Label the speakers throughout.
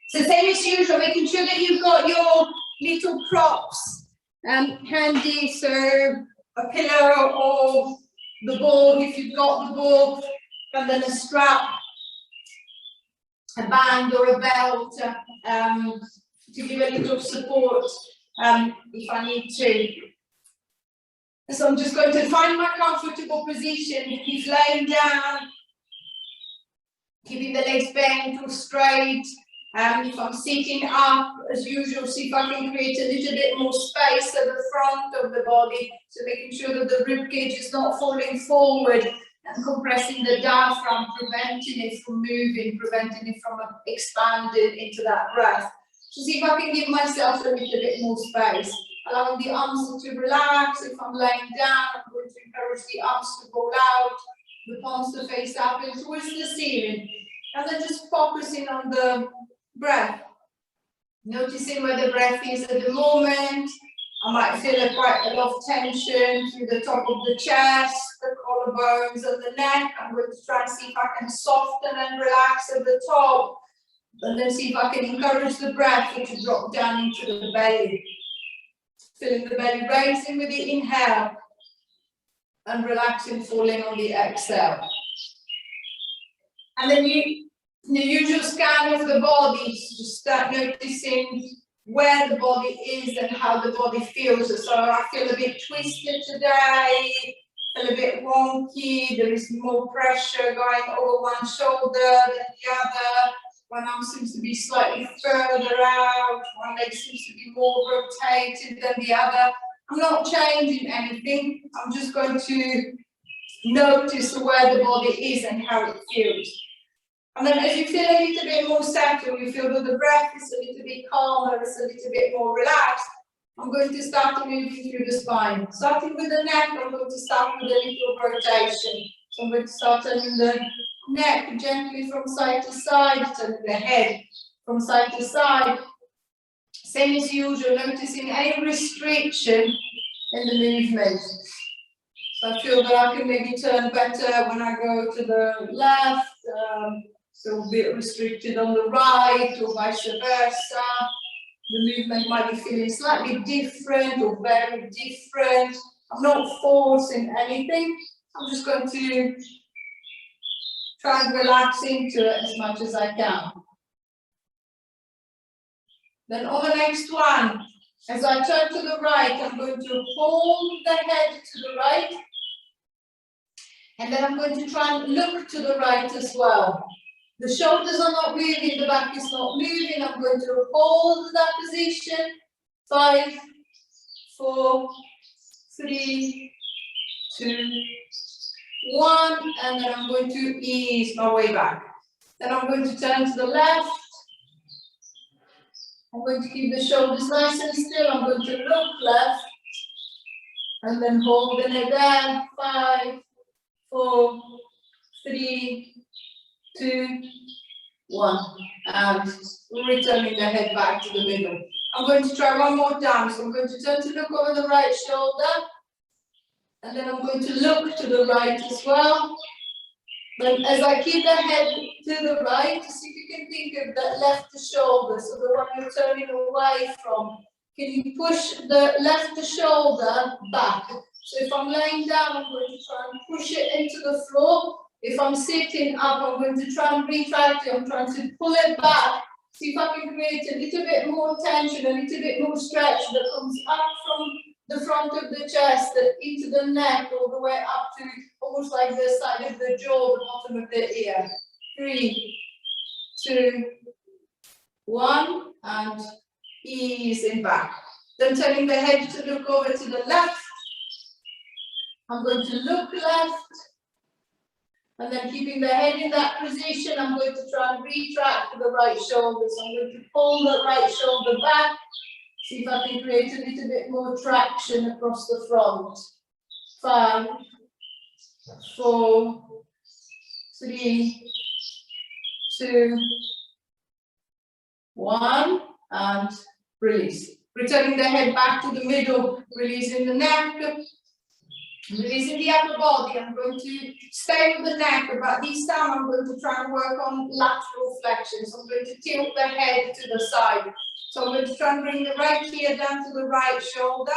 Speaker 1: So same as usual, making sure that you've got your little props handy, so a pillow or the board if you've got the board, and then a strap, a band or a belt to give a little support if I need to. So I'm just going to find my comfortable position. He's laying down, keeping the legs bent or straight. If I'm sitting up, as usual, see if I can create a little bit more space at the front of the body, so making sure that the rib cage is not falling forward and compressing the diaphragm, preventing it from moving, preventing it from expanding into that breath. So see if I can give myself a little bit more space, allowing the arms to relax. If I'm laying down, I'm going to encourage the arms to roll out, the palms to face up and towards the ceiling, and then just focusing on the breath, noticing where the breath is at the moment. I might feel quite a lot of tension through the top of the chest, the collarbones and the neck. I'm going to try and see if I can soften and relax at the top, and then see if I can encourage the breath to drop down into the belly. Feeling the belly raising with the inhale and relaxing, falling on the exhale. And then the usual scan of the body, just start noticing where the body is and how the body feels. So I feel a bit twisted today, feel a bit wonky, there is more pressure going over one shoulder than the other. One arm seems to be slightly further out, one leg seems to be more rotated than the other. I'm not changing anything, I'm just going to notice where the body is and how it feels. And then as you feel a little bit more settled, you feel that the breath is a little bit calmer, it's a little bit more relaxed, I'm going to start moving through the spine. Starting with the neck, I'm going to start with a little rotation. So I'm going to start turning the neck gently from side to side, turning the head from side to side. Same as usual, noticing any restriction in the movement. So I feel that I can maybe turn better when I go to the left, so a bit restricted on the right or vice versa. The movement might be feeling slightly different or very different. I'm not forcing anything. I'm just going to try and relax into it as much as I can. Then on the next one, as I turn to the right, I'm going to hold the head to the right. And then I'm going to try and look to the right as well. The shoulders are not moving, the back is not moving. I'm going to hold that position. 5, 4, 3, 2, 1. And then I'm going to ease my way back. Then I'm going to turn to the left. I'm going to keep the shoulders nice and still. I'm going to look left. And then holding it there. 5, 4, 3, 2, 1, and returning the head back to the middle. I'm going to try one more time. So I'm going to turn to look over the right shoulder, and then I'm going to look to the right as well. Then as I keep the head to the right, see if you can think of that left shoulder, so the one you're turning away from. Can you push the left shoulder back? So if I'm laying down, I'm going to try and push it into the floor. If I'm sitting up, I'm going to try and retract it. I'm trying to pull it back. See if I can create a little bit more tension, a little bit more stretch that comes up from the front of the chest, into the neck, all the way up to almost like the side of the jaw, the bottom of the ear. 3, 2, 1, and easing back. Then turning the head to look over to the left. I'm going to look left. And then keeping the head in that position, I'm going to try and retract the right shoulder. So I'm going to pull the right shoulder back. See if I can create a little bit more traction across the front. 5, 4, 3, 2, 1, and release. Returning the head back to the middle, releasing the neck. Releasing the upper body, I'm going to stay with the neck, but this time I'm going to try and work on lateral flexion. So I'm going to tilt the head to the side. So I'm going to try and bring the right ear down to the right shoulder,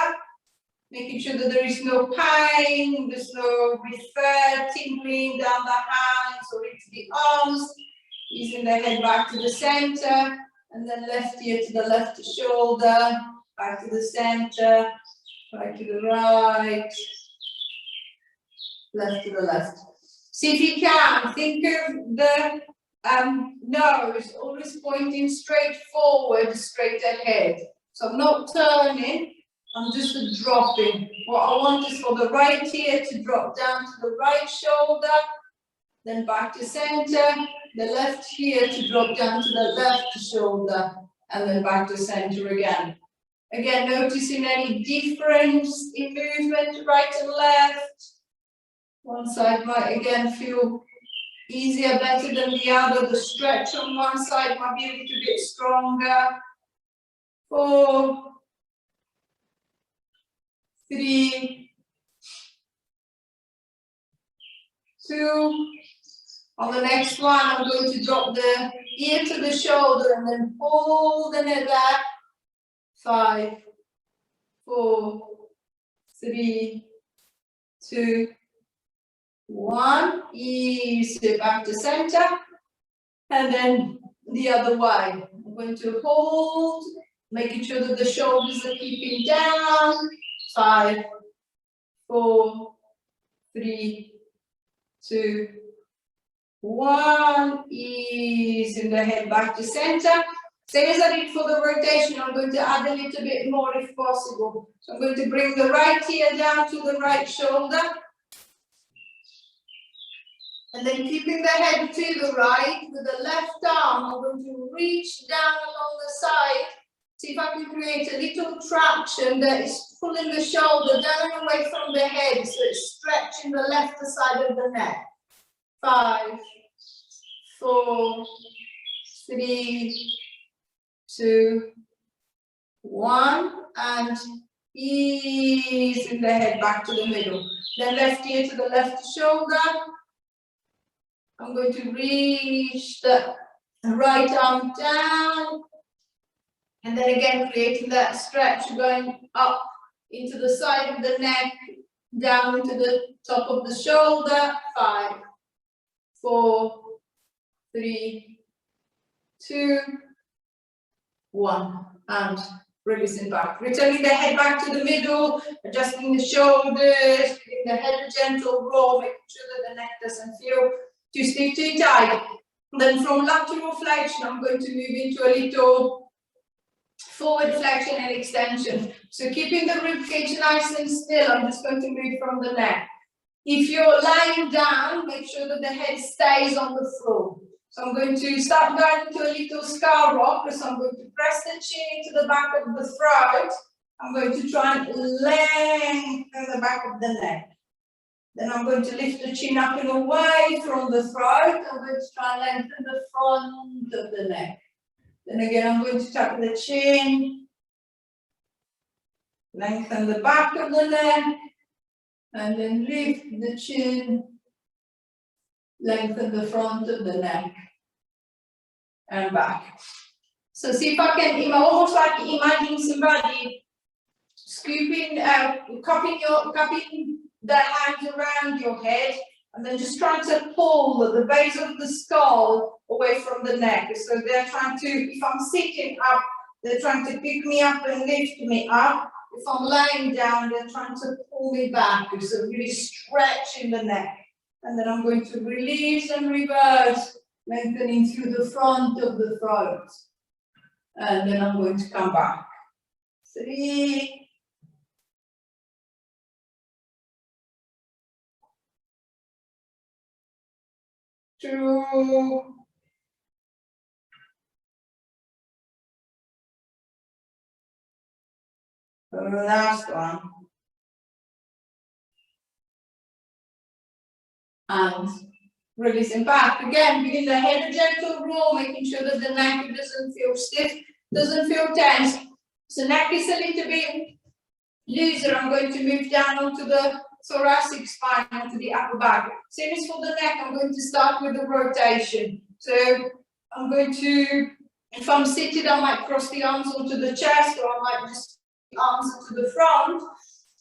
Speaker 1: making sure that there is no pain, there's no refer tingling down the hands or into the arms. Easing the head back to the center, and then left ear to the left shoulder, back to the center, right to the right, left to the left. See if you can, think of the nose always pointing straight forward, straight ahead. So I'm not turning, I'm just dropping. What I want is for the right ear to drop down to the right shoulder, then back to center, the left ear to drop down to the left shoulder, and then back to center again. Again, noticing any difference in movement, right and left. One side might again feel easier, better than the other. The stretch on one side might be a little bit stronger. 4, 3, 2. On the next one, I'm going to drop the ear to the shoulder and then pull the neck back. 5, 4, 3, 2, 1. Ease it back to center. And then the other way. I'm going to hold, making sure that the shoulders are keeping down. 5, 4, 3, 2, 1. Easing the head back to center. Same as I did for the rotation, I'm going to add a little bit more if possible. So I'm going to bring the right ear down to the right shoulder. And then keeping the head to the right, with the left arm, I'm going to reach down along the side. See if I can create a little traction that is pulling the shoulder down and away from the head, so it's stretching the left side of the neck. 5, 4, 3, 2, 1, and easing the head back to the middle. Then left ear to the left shoulder. I'm going to reach the right arm down, and then again creating that stretch, going up into the side of the neck, down into the top of the shoulder. 5, 4, 3, 2, 1, and releasing back. Returning the head back to the middle, adjusting the shoulders, giving the head a gentle roll, making sure that the neck doesn't feel too stiff, too tight. Then from lateral flexion, I'm going to move into a little forward flexion and extension. So keeping the ribcage nice and still, I'm just going to move from the neck. If you're lying down, make sure that the head stays on the floor. So I'm going to start going into a little scar rock, so I'm going to press the chin into the back of the throat. I'm going to try and lengthen the back of the neck. Then I'm going to lift the chin up and away from the throat. I'm going to try and lengthen the front of the neck. Then again, I'm going to tuck the chin, lengthen the back of the neck, and then lift the chin, lengthen the front of the neck, and back. So see if I can, almost like imagine somebody scooping, cupping the hands around your head, and then just trying to pull the base of the skull away from the neck. So they're trying to, if I'm sitting up, they're trying to pick me up and lift me up. If I'm lying down, they're trying to pull me back. So really stretching the neck. And then I'm going to release and reverse, lengthening through the front of the throat. And then I'm going to come back. 3, 2, last one. And releasing back. Again, giving the head a gentle roll, making sure that the neck doesn't feel stiff, doesn't feel tense. So neck is a little bit looser. I'm going to move down onto the thoracic spine onto the upper back. Same as for the neck, I'm going to start with the rotation. So I'm going to, if I'm seated, I might cross the arms onto the chest, or I might just the arms to the front,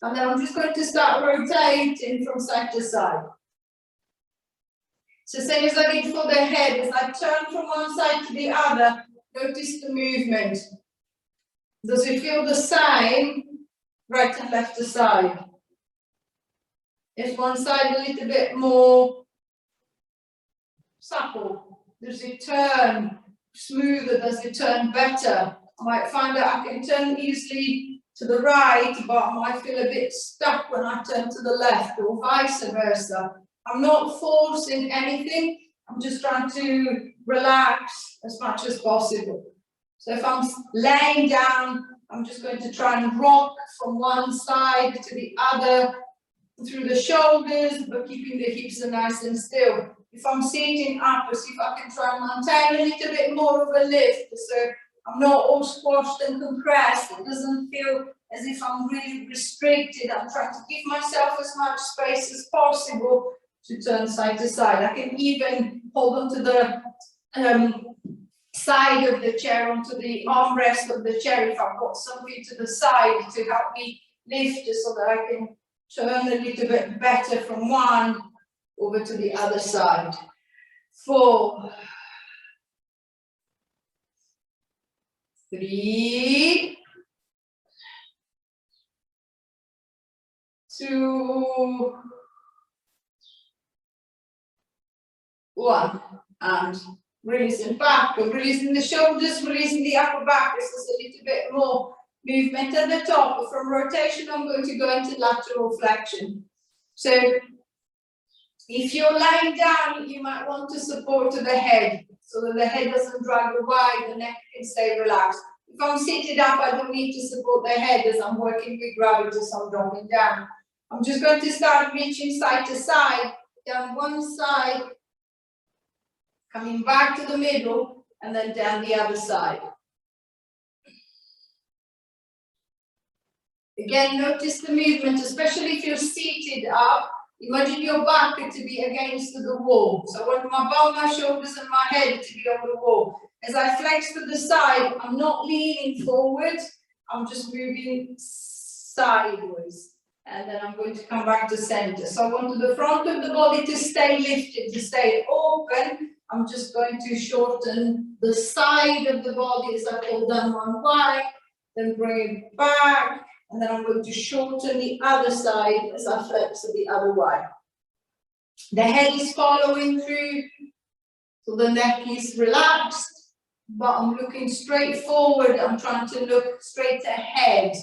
Speaker 1: and then I'm just going to start rotating from side to side. So same as I did for the head, as I turn from one side to the other, notice the movement. Does it feel the same, right and left side? Is one side a little bit more supple? Does it turn smoother? Does it turn better? I might find that I can turn easily to the right, but I might feel a bit stuck when I turn to the left, or vice versa. I'm not forcing anything. I'm just trying to relax as much as possible. So if I'm laying down, I'm just going to try and rock from one side to the other through the shoulders, but keeping the hips nice and still. If I'm sitting up, I'll see if I can try and maintain a little bit more of a lift, so I'm not all squashed and compressed. It doesn't feel as if I'm really restricted. I'm trying to give myself as much space as possible to turn side to side. I can even hold onto the side of the chair, onto the armrest of the chair, if I've got something to the side to help me lift, so that I can turn a little bit better from one over to the other side. 4, 3, 2, 1, and releasing back, releasing the shoulders, releasing the upper back. This is a little bit more movement at the top, but from rotation I'm going to go into lateral flexion. So if you're lying down, you might want to support to the head, so that the head doesn't drag away, the neck can stay relaxed. If I'm seated up, I don't need to support the head as I'm working with gravity, so I'm dropping down. I'm just going to start reaching side to side, down one side, coming back to the middle, and then down the other side. Again, notice the movement, especially if you're seated up. Imagine your back to be against the wall. So I want my bum, my shoulders, and my head to be on the wall. As I flex to the side, I'm not leaning forward, I'm just moving sideways. And then I'm going to come back to center. So I want the front of the body to stay lifted, to stay open. I'm just going to shorten the side of the body as I pull down one way, then bring it back, and then I'm going to shorten the other side as I flex it the other way. The head is following through, so the neck is relaxed, but I'm looking straight forward. I'm trying to look straight ahead,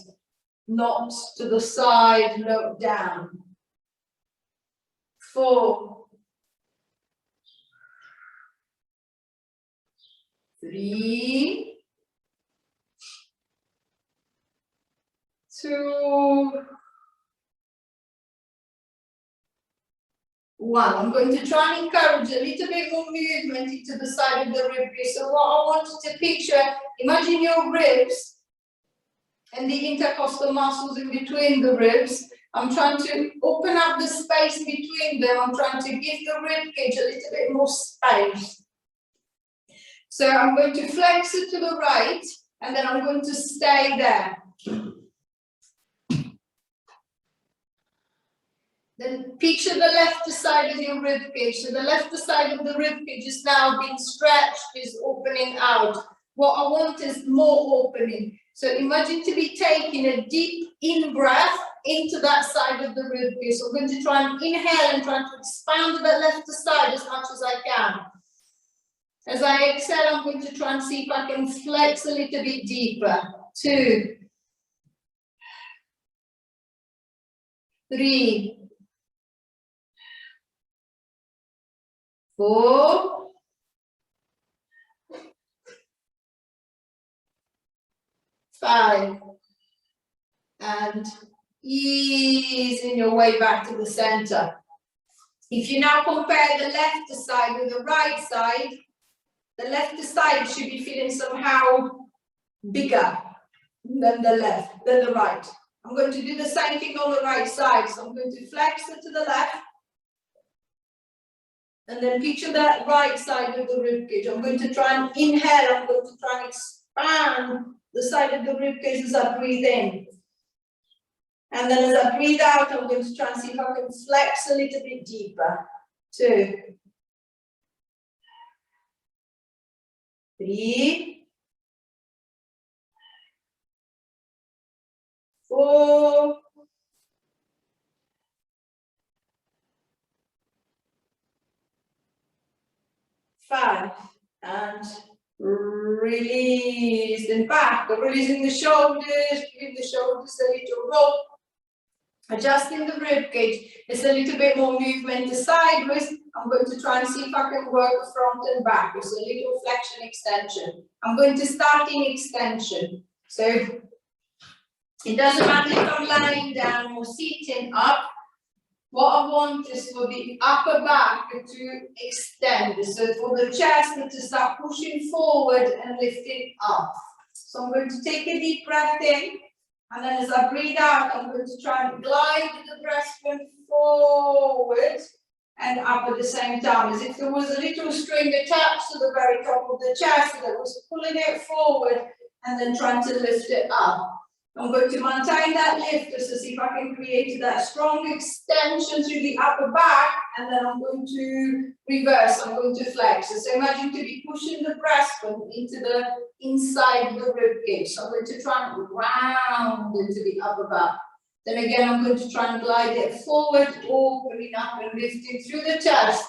Speaker 1: not to the side, look down. 4, 3, 2, 1. I'm going to try and encourage a little bit more movement into the side of the rib cage. So what I want you to picture, imagine your ribs and the intercostal muscles in between the ribs. I'm trying to open up the space between them. I'm trying to give the rib cage a little bit more space. So I'm going to flex it to the right, and then I'm going to stay there. Then picture the left side of your rib cage. So the left side of the rib cage is now being stretched, is opening out. What I want is more opening. So imagine to be taking a deep in-breath into that side of the rib cage. So I'm going to try and inhale and try to expand that left side as much as I can. As I exhale, I'm going to try and see if I can flex a little bit deeper. 2, 3, 4, 5, and easing your way back to the center. If you now compare the left side with the right side, the left side should be feeling somehow bigger than the right. I'm going to do the same thing on the right side. So I'm going to flex it to the left. And then picture that right side of the rib cage. I'm going to try and inhale. I'm going to try and expand the side of the rib cage as I breathe in. And then as I breathe out, I'm going to try and see if I can flex a little bit deeper. 2, 3, 4, 5, and release. Then back, releasing the shoulders, giving the shoulders a little roll. Adjusting the rib cage. It's a little bit more movement sideways. I'm going to try and see if I can work front and back. It's a little flexion extension. I'm going to start in extension. So it doesn't matter if I'm lying down or sitting up. What I want is for the upper back to extend. So for the chest to start pushing forward and lifting up. So I'm going to take a deep breath in. And then as I breathe out, I'm going to try and glide the breastbone forward and up at the same time, as if there was a little string attached to the very top of the chest that was pulling it forward and then trying to lift it up. I'm going to maintain that lift just to see if I can create that strong extension through the upper back, and then I'm going to reverse, I'm going to flex. So imagine to be pushing the breastbone into the inside of the rib cage. So I'm going to try and round into the upper back. Then again, I'm going to try and glide it forward, opening up and lifting through the chest.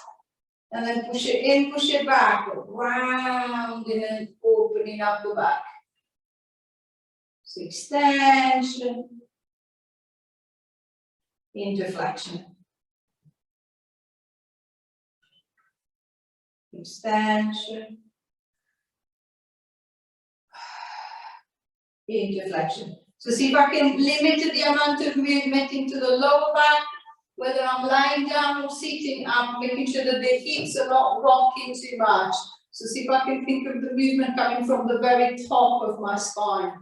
Speaker 1: And then push it in, push it back, rounding and opening up the back. So extension, into flexion. Extension, into flexion. So see if I can limit the amount of movement into the lower back, whether I'm lying down or sitting up, making sure that the hips are not rocking too much. So see if I can think of the movement coming from the very top of my spine.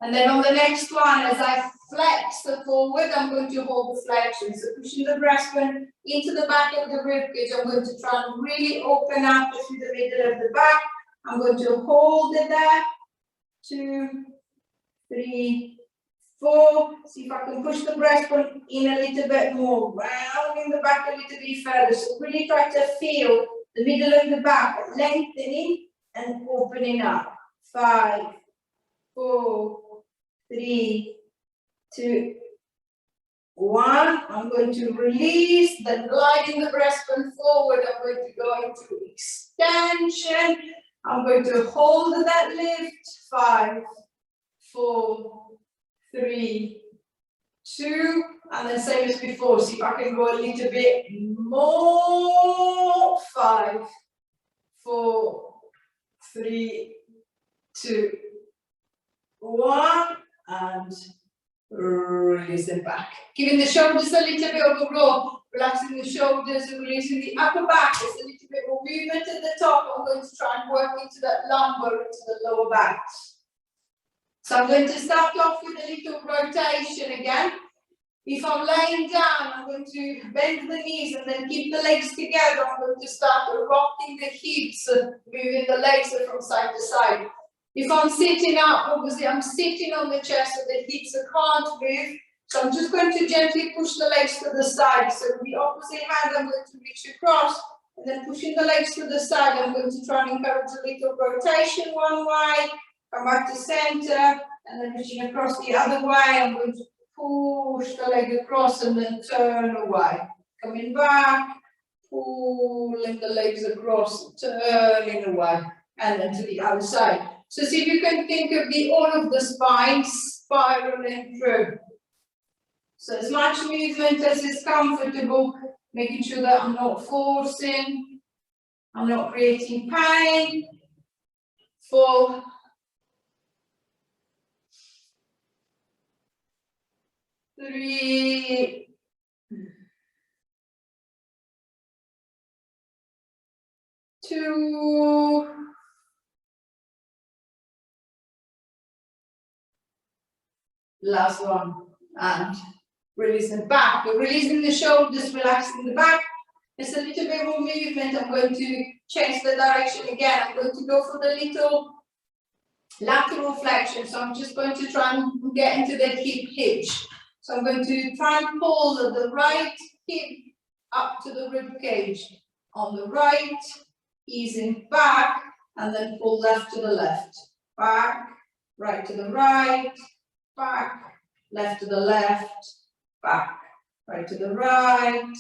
Speaker 1: And then on the next one, as I flex the forward, I'm going to hold the flexion. So pushing the breastbone into the back of the rib cage, I'm going to try and really open up through the middle of the back. I'm going to hold it there. 2, 3, 4. See if I can push the breastbone in a little bit more, rounding the back a little bit further. So really try to feel the middle of the back lengthening and opening up. 5, 4, 3, 2, 1. I'm going to release, then gliding the breastbone forward. I'm going to go into extension. I'm going to hold that lift. 5, 4, 3, 2, and then same as before. See if I can go a little bit more. 5, 4, 3, 2, 1, and release it back. Giving the shoulders a little bit of a roll, relaxing the shoulders and releasing the upper back. There's a little bit more movement at the top. I'm going to try and work into that lumbar, into the lower back. So I'm going to start off with a little rotation again. If I'm laying down, I'm going to bend the knees and then keep the legs together. I'm going to start rocking the hips, moving the legs from side to side. If I'm sitting up, obviously I'm sitting on the chest so the hips can't move. So I'm just going to gently push the legs to the side. So with the opposite hand, I'm going to reach across. And then pushing the legs to the side, I'm going to try and encourage a little rotation one way. Come back to center. And then reaching across the other way. I'm going to push the leg across and then turn away. Coming back. Pulling the legs across, turning away. And then to the other side. So see if you can think of all of the spine spiraling through. So as much movement as is comfortable, making sure that I'm not forcing, I'm not creating pain. 4, 3, 2, Last one. And releasing back. We're releasing the shoulders, relaxing the back. There's a little bit more movement. I'm going to change the direction again. I'm going to go for the little lateral flexion. So I'm just going to try and get into the hip hinge. So I'm going to try and pull the right hip up to the rib cage. On the right, easing back, and then pull left to the left. Back, right to the right, back, left to the left, back, right to the right,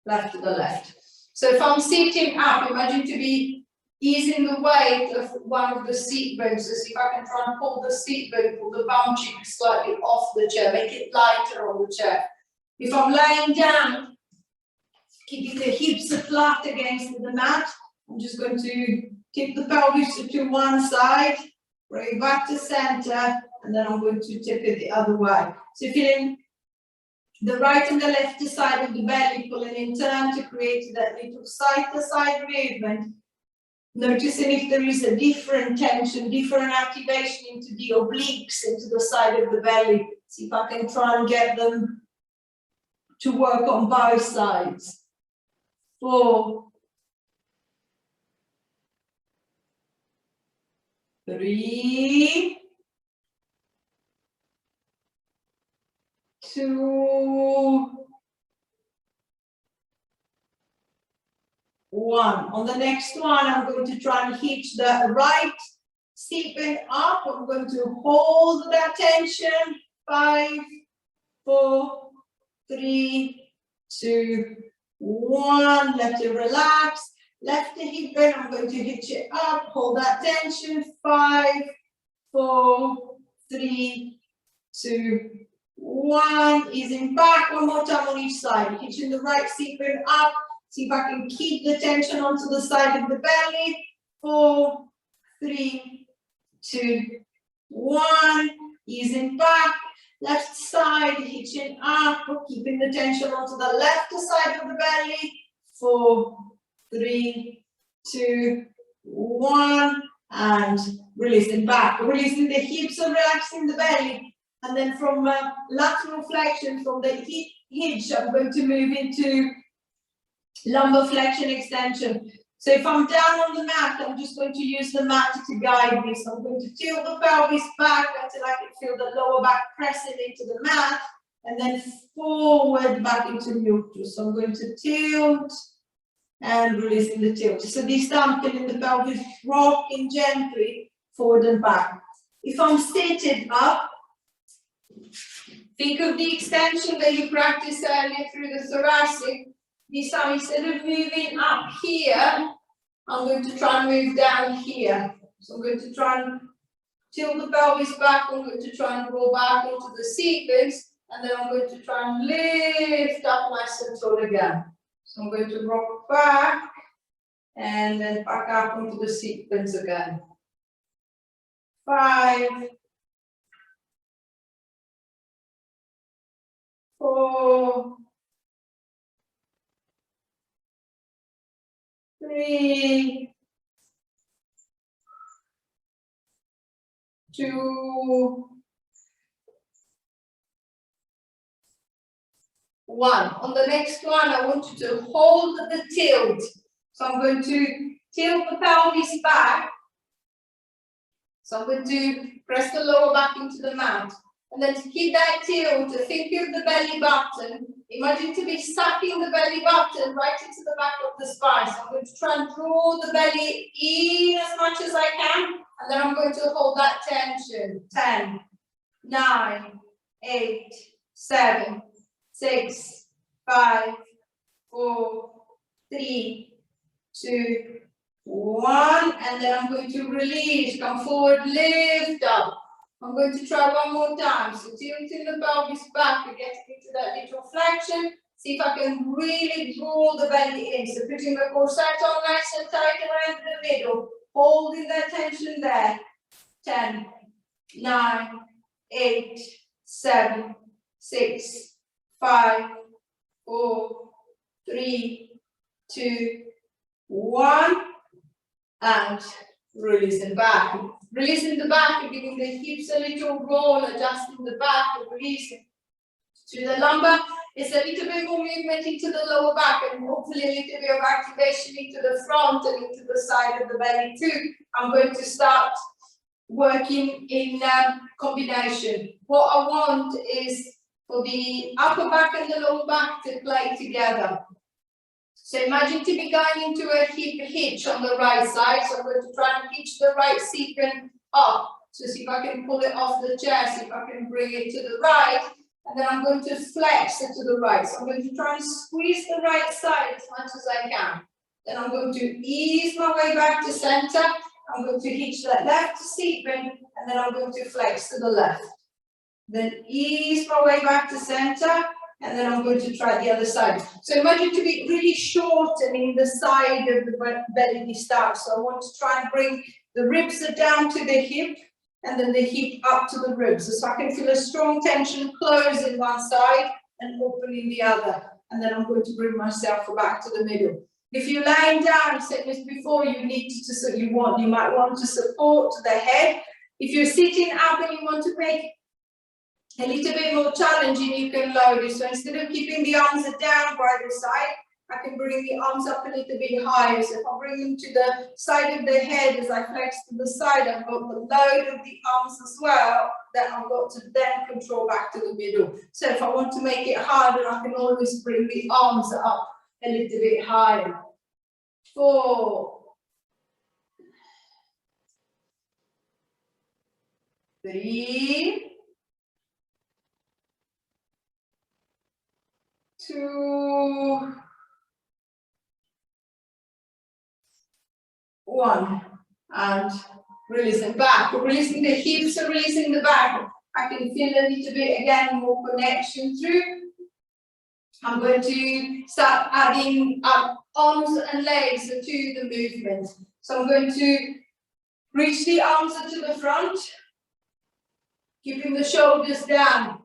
Speaker 1: left to the left. So if I'm sitting up, imagine to be easing the weight of one of the seat bones. So see if I can try and pull the seat bone, pull the bum cheek slightly off the chair, make it lighter on the chair. If I'm lying down, keeping the hips flat against the mat, I'm just going to tip the pelvis to one side, bring it back to center, and then I'm going to tip it the other way. So feeling the right and the left side of the belly pulling in turn to create that little side-to-side movement. Noticing if there is a different tension, different activation into the obliques, into the side of the belly. See if I can try and get them to work on both sides. 4, 3, 2, 1. On the next one, I'm going to try and hitch the right seat bone up. I'm going to hold that tension. 5, 4, 3, 2, 1. Let it relax. Left the hip bone, I'm going to hitch it up. Hold that tension. 5, 4, 3, 2, 1. Easing back. One more time on each side. Hitching the right seat bone up. See if I can keep the tension onto the side of the belly. 4, 3, 2, 1. Easing back. Left side, hitching up, keeping the tension onto the left side of the belly. 4, 3, 2, 1. And releasing back. Releasing the hips and relaxing the belly. And then from lateral flexion, from the hip hinge, I'm going to move into lumbar flexion extension. So if I'm down on the mat, I'm just going to use the mat to guide me. So I'm going to tilt the pelvis back until I can feel the lower back pressing into the mat, and then forward back into neutral. So I'm going to tilt and releasing the tilt. So this time, feeling the pelvis rocking gently forward and back. If I'm seated up, think of the extension that you practiced earlier through the thoracic. This time, instead of moving up here, I'm going to try and move down here. So I'm going to try and tilt the pelvis back. I'm going to try and roll back into the seat bones, and then I'm going to try and lift up nice and tall again. So I'm going to rock back and then back up into the seat bones again. 5, 4, 3, 2, 1. On the next one, I want you to hold the tilt. So I'm going to tilt the pelvis back. So I'm going to press the lower back into the mat. And then to keep that tilt, think of the belly button. Imagine to be sucking the belly button right into the back of the spine. So I'm going to try and draw the belly in as much as I can. And then I'm going to hold that tension. 10, 9, 8, 7, 6, 5, 4, 3, 2, 1. And then I'm going to release. Come forward, lift up. I'm going to try one more time. So tilting the pelvis back, we're getting into that little flexion. See if I can really draw the belly in. So putting the corset on nice and tight around the middle. Holding that tension there. 10, 9, 8, 7, 6, 5, 4, 3, 2, 1. And releasing back. Releasing the back, giving the hips a little roll, adjusting the back, releasing. To the lumbar, it's a little bit more movement into the lower back and hopefully a little bit of activation into the front and into the side of the belly too. I'm going to start working in combination. What I want is for the upper back and the lower back to play together. So imagine to be going into a hip hitch on the right side. So I'm going to try and hitch the right sequin up. So see if I can pull it off the chest, if I can bring it to the right. And then I'm going to flex it to the right. So I'm going to try and squeeze the right side as much as I can. Then I'm going to ease my way back to center. I'm going to hitch that left sequin, and then I'm going to flex to the left. Then ease my way back to center, and then I'm going to try the other side. So imagine to be really shortening the side of the belly start. So I want to try and bring the ribs down to the hip, and then the hip up to the ribs. So I can feel a strong tension closing one side and opening the other. And then I'm going to bring myself back to the middle. If you're lying down, same as before, you might want to support the head. If you're sitting up and you want to make a little bit more challenging, you can lower it. So instead of keeping the arms down by the side, I can bring the arms up a little bit higher. So if I bring them to the side of the head as I flex to the side, I've got the load of the arms as well that I've got to then control back to the middle. So if I want to make it harder, I can always bring the arms up a little bit higher. 4, 3, 2, 1, and releasing back, releasing the hips, releasing the back. I can feel a little bit again more connection through. I'm going to start adding up arms and legs to the movement. So I'm going to reach the arms to the front, keeping the shoulders down,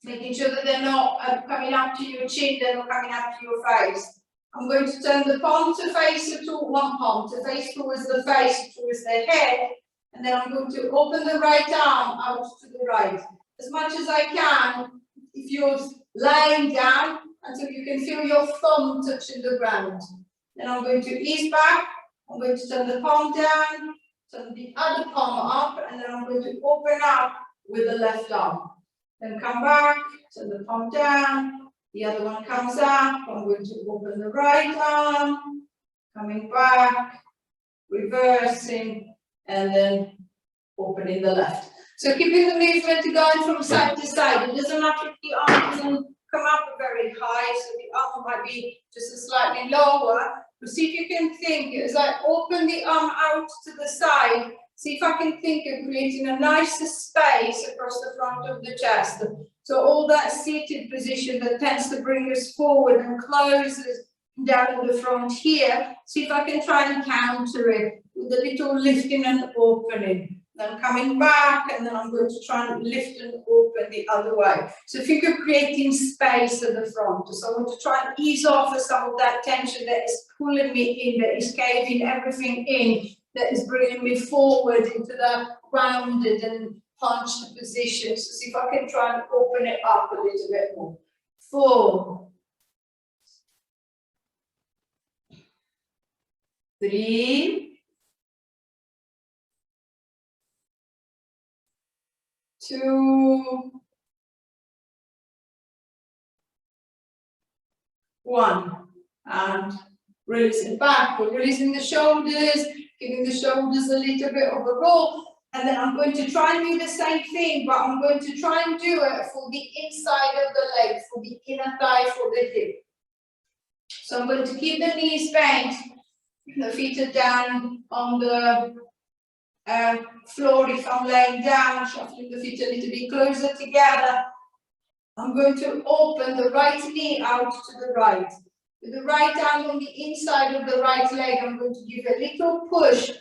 Speaker 1: making sure that they're not coming up to your chin, they're not coming up to your face. I'm going to turn the palm to face one palm to face towards the face, towards the head, and then I'm going to open the right arm out to the right. As much as I can, if you're lying down, until you can feel your thumb touching the ground. Then I'm going to ease back, I'm going to turn the palm down, turn the other palm up, and then I'm going to open up with the left arm. Then come back, turn the palm down, the other one comes up, I'm going to open the right arm, coming back, reversing, and then opening the left. So keeping the movement going from side to side. It doesn't matter if the arm doesn't come up very high, so the arm might be just slightly lower. But see if you can think, as I open the arm out to the side, see if I can think of creating a nice space across the front of the chest. So all that seated position that tends to bring us forward and closes down in the front here. See if I can try and counter it with a little lifting and opening. Then coming back, and then I'm going to try and lift and open the other way. So think of creating space at the front. So I want to try and ease off some of that tension that is pulling me in, that is caving everything in, that is bringing me forward into the rounded and punched position. So see if I can try and open it up a little bit more. 4, 3, 2, 1, and releasing back. We're releasing the shoulders, giving the shoulders a little bit of a roll, and then I'm going to try and do the same thing, but I'm going to try and do it for the inside of the leg, for the inner thigh, for the hip. So I'm going to keep the knees bent, the feet are down on the floor if I'm laying down, shuffling the feet a little bit closer together. I'm going to open the right knee out to the right. With the right arm on the inside of the right leg, I'm going to give a little push.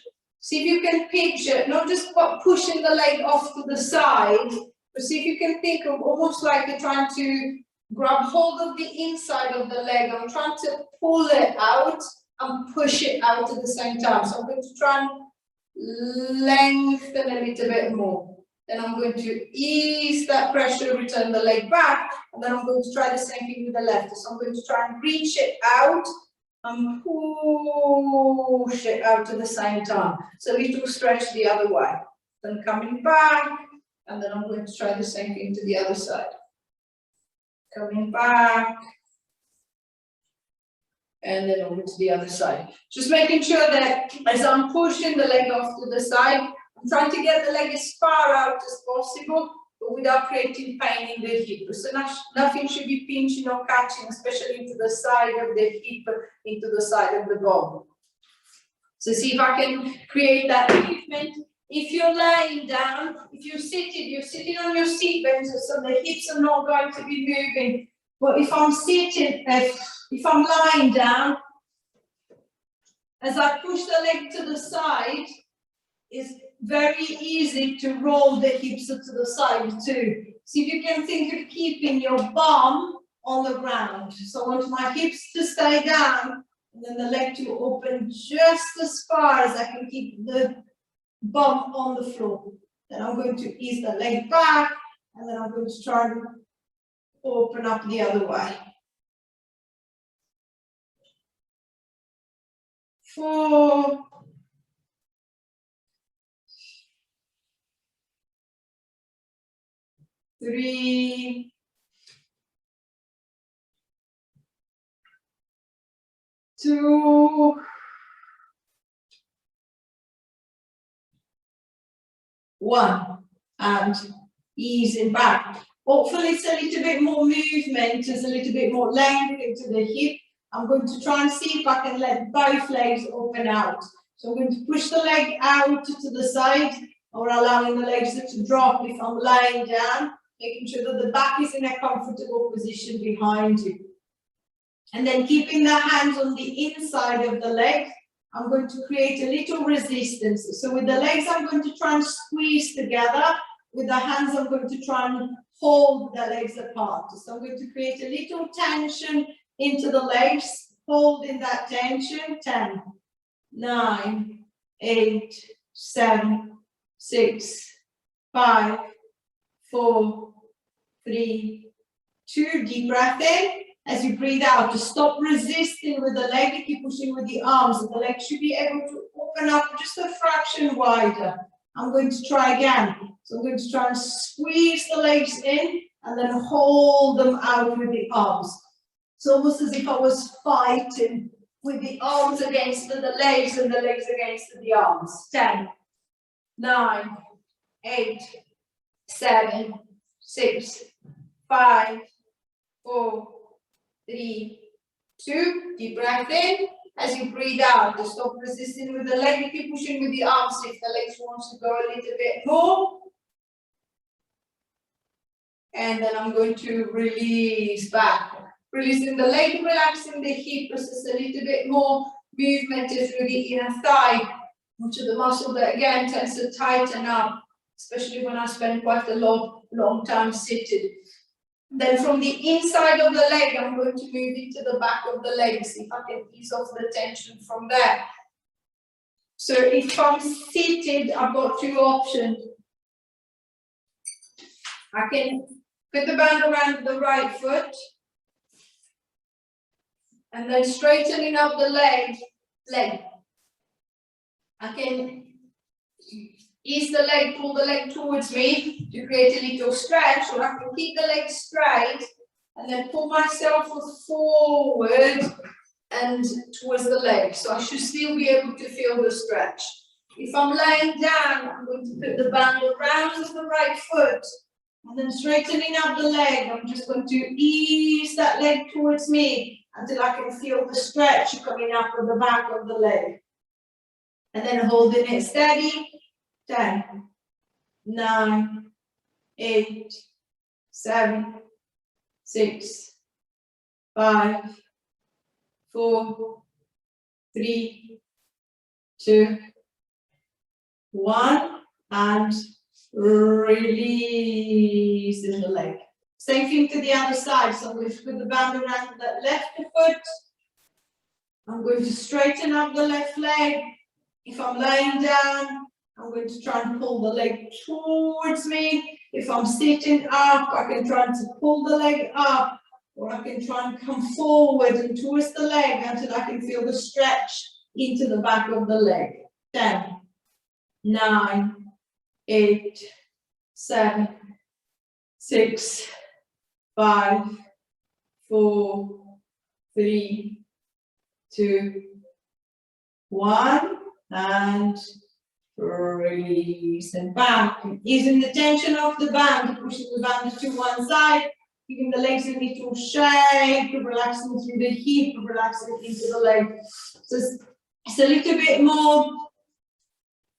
Speaker 1: See if you can picture, not just pushing the leg off to the side, but see if you can think of almost like you're trying to grab hold of the inside of the leg. I'm trying to pull it out and push it out at the same time. So I'm going to try and lengthen a little bit more. Then I'm going to ease that pressure, return the leg back, and then I'm going to try the same thing with the left. So I'm going to try and reach it out and push it out at the same time. So it will stretch the other way. Then coming back, and then I'm going to try the same thing to the other side. Coming back, and then over to the other side. Just making sure that as I'm pushing the leg off to the side, I'm trying to get the leg as far out as possible, but without creating pain in the hip. So nothing should be pinching or catching, especially into the side of the hip, into the side of the bone. So see if I can create that movement. If you're lying down, if you're sitting on your seat bend, so the hips are not going to be moving. But if I'm sitting, if I'm lying down, as I push the leg to the side, it's very easy to roll the hips to the side too. See if you can think of keeping your bum on the ground. So I want my hips to stay down, and then the leg to open just as far as I can keep the bum on the floor. Then I'm going to ease the leg back, and then I'm going to try and open up the other way. 4, 3, 2, 1, and easing back. Hopefully it's a little bit more movement, there's a little bit more length into the hip. I'm going to try and see if I can let both legs open out. So I'm going to push the leg out to the side, or allowing the legs to drop if I'm lying down, making sure that the back is in a comfortable position behind you. And then keeping the hands on the inside of the leg, I'm going to create a little resistance. So with the legs, I'm going to try and squeeze together. With the hands, I'm going to try and hold the legs apart. So I'm going to create a little tension into the legs, holding that tension. 10, 9, 8, 7, 6, 5, 4, 3, 2. Deep breath in. As you breathe out, to stop resisting with the leg, keep pushing with the arms. The leg should be able to open up just a fraction wider. I'm going to try again. So I'm going to try and squeeze the legs in and then hold them out with the arms. It's almost as if I was fighting with the arms against the legs and the legs against the arms. 10, 9, 8, 7, 6, 5, 4, 3, 2. Deep breath in. As you breathe out, to stop resisting with the leg, you keep pushing with the arms if the legs want to go a little bit more. And then I'm going to release back. Releasing the leg, relaxing the hip, just a little bit more movement through the inner thigh, which is the muscle that again tends to tighten up, especially when I spend quite a long time seated. Then from the inside of the leg, I'm going to move into the back of the leg, see if I can ease off the tension from there. So if I'm seated, I've got 2 options. I can put the band around the right foot, and then straightening up the leg. I can ease the leg, pull the leg towards me to create a little stretch, or I can keep the leg straight and then pull myself forward and towards the leg. So I should still be able to feel the stretch. If I'm laying down, I'm going to put the band around the right foot and then straightening up the leg. I'm just going to ease that leg towards me until I can feel the stretch coming up at the back of the leg. And then holding it steady. 10, 9, 8, 7, 6, 5, 4, 3, 2, 1, and releasing the leg. Same thing to the other side. So I'm going to put the band around that left foot I'm going to straighten up the left leg. If I'm lying down, I'm going to try and pull the leg towards me. If I'm sitting up, I can try to pull the leg up, or I can try and come forward and twist the leg until I can feel the stretch into the back of the leg. 10, 9, 8, 7, 6, 5, 4, 3, 2, 1, and release and back. Using the tension of the band, pushing the band to one side, giving the legs a little shake, relaxing through the hip, relaxing into the leg. So it's a little bit more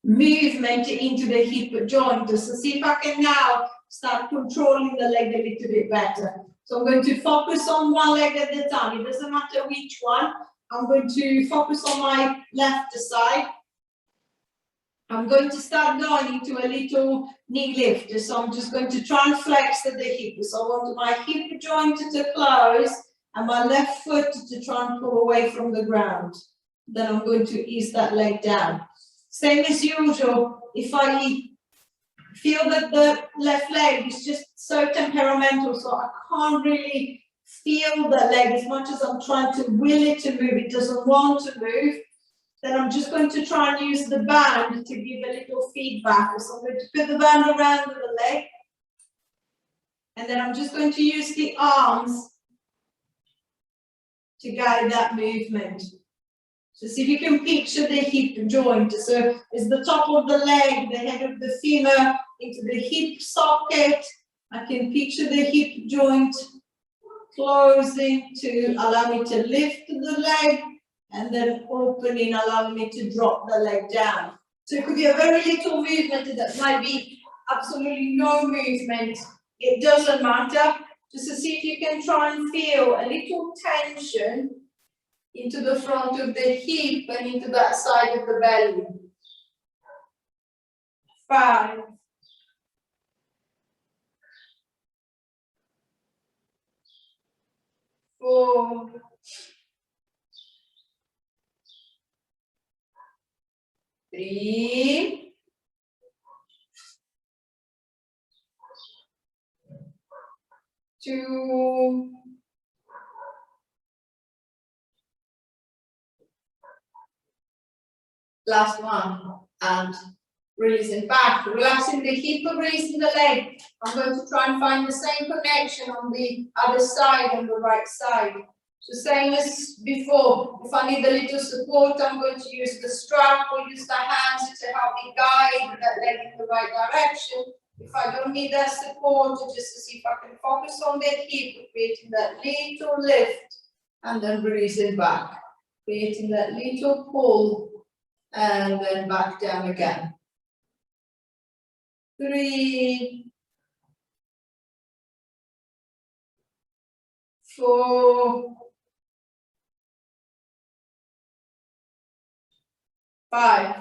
Speaker 1: movement into the hip joint. So see if I can now start controlling the leg a little bit better. So I'm going to focus on one leg at a time. It doesn't matter which one. I'm going to focus on my left side. I'm going to start going into a little knee lift. So I'm just going to try and flex at the hip. So I want my hip joint to close and my left foot to try and pull away from the ground. Then I'm going to ease that leg down. Same as usual, if I feel that the left leg is just so temperamental, so I can't really feel the leg as much as I'm trying to will it to move, it doesn't want to move, then I'm just going to try and use the band to give a little feedback. So I'm going to put the band around the leg, and then I'm just going to use the arms to guide that movement. So see if you can picture the hip joint. So it's the top of the leg, the head of the femur into the hip socket. I can picture the hip joint closing to allow me to lift the leg, and then opening, allowing me to drop the leg down. So it could be a very little movement, that might be absolutely no movement. It doesn't matter. Just to see if you can try and feel a little tension into the front of the hip and into that side of the belly. 5, 4, 3, 2, last one, and releasing back, relaxing the hip, releasing the leg. I'm going to try and find the same connection on the other side, on the right side. So same as before, if I need a little support, I'm going to use the strap or use the hands to help me guide that leg in the right direction. If I don't need that support, just to see if I can focus on the hip, creating that little lift, and then releasing back, creating that little pull, and then back down again. 3, 4, 5,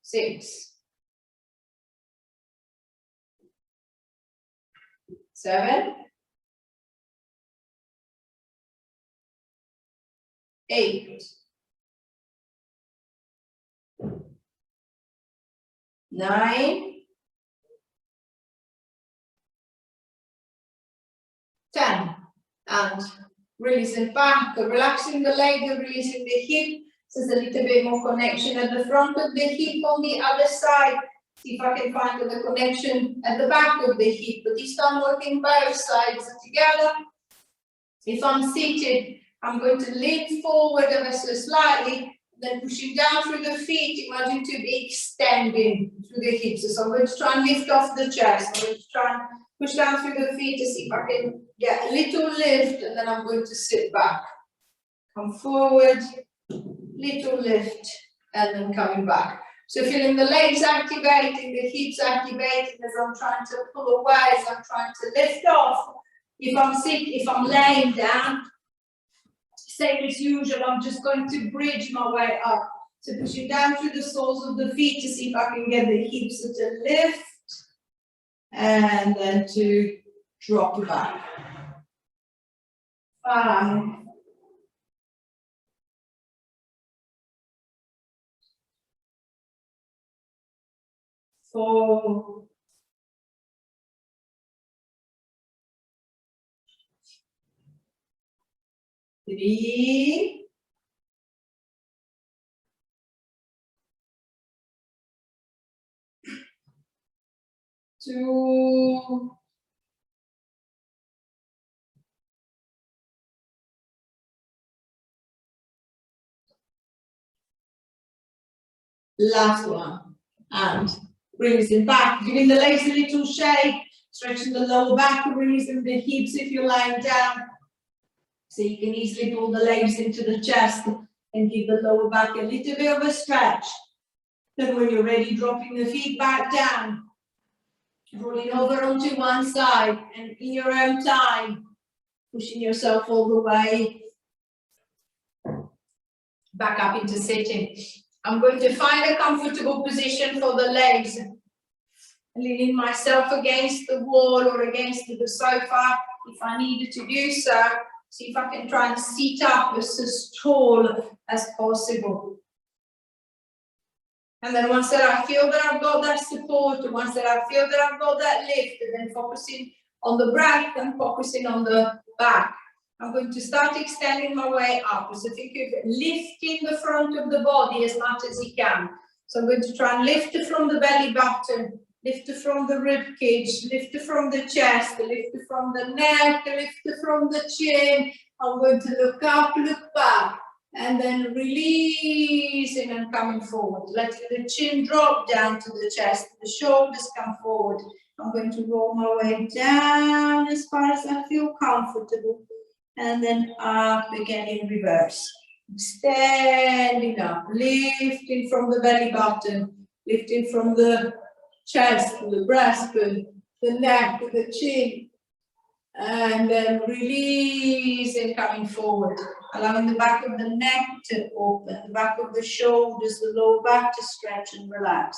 Speaker 1: 6, 7, 8, 9, 10, and releasing back, relaxing the leg, releasing the hip. So there's a little bit more connection at the front of the hip on the other side. See if I can find the connection at the back of the hip, but this time working both sides together. If I'm seated, I'm going to lean forward ever so slightly, then pushing down through the feet. Imagine to be extending through the hips. So I'm going to try and lift off the chest. I'm going to try and push down through the feet to see if I can get a little lift, and then I'm going to sit back. Come forward, little lift, and then coming back. So feeling the legs activating, the hips activating as I'm trying to pull away, as I'm trying to lift off. If I'm laying down, same as usual, I'm just going to bridge my way up. So pushing down through the soles of the feet to see if I can get the hips to lift, and then to drop back. 5, 4, 3, 2, 1. And releasing back, giving the legs a little shake, stretching the lower back, releasing the hips if you're lying down. So you can easily pull the legs into the chest and give the lower back a little bit of a stretch. Then when you're ready, dropping the feet back down, rolling over onto one side, and in your own time, pushing yourself all the way back up into sitting. I'm going to find a comfortable position for the legs, leaning myself against the wall or against the sofa if I needed to do so. See if I can try and sit up as tall as possible. And then once that I feel that I've got that support, and once that I feel that I've got that lift, and then focusing on the breath and focusing on the back, I'm going to start extending my way up. So think of lifting the front of the body as much as you can. So I'm going to try and lift it from the belly button, lift it from the rib cage, lift it from the chest, lift it from the neck, lift it from the chin. I'm going to look up, look back, and then releasing and coming forward. Letting the chin drop down to the chest, the shoulders come forward. I'm going to roll my way down as far as I feel comfortable, and then up again in reverse. Standing up, lifting from the belly button, lifting from the chest, the breastbone, the neck, the chin, and then releasing, coming forward, allowing the back of the neck to open, the back of the shoulders, the lower back to stretch and relax.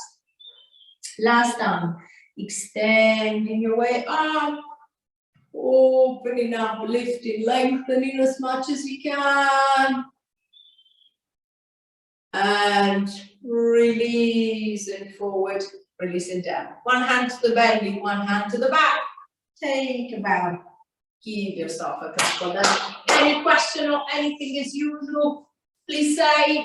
Speaker 1: Last time, extending your way up, opening up, lifting, lengthening as much as you can, and releasing forward, releasing down. One hand to the belly, one hand to the back. Take a bow. Give yourself a pat on that. Any question or anything as usual, please say.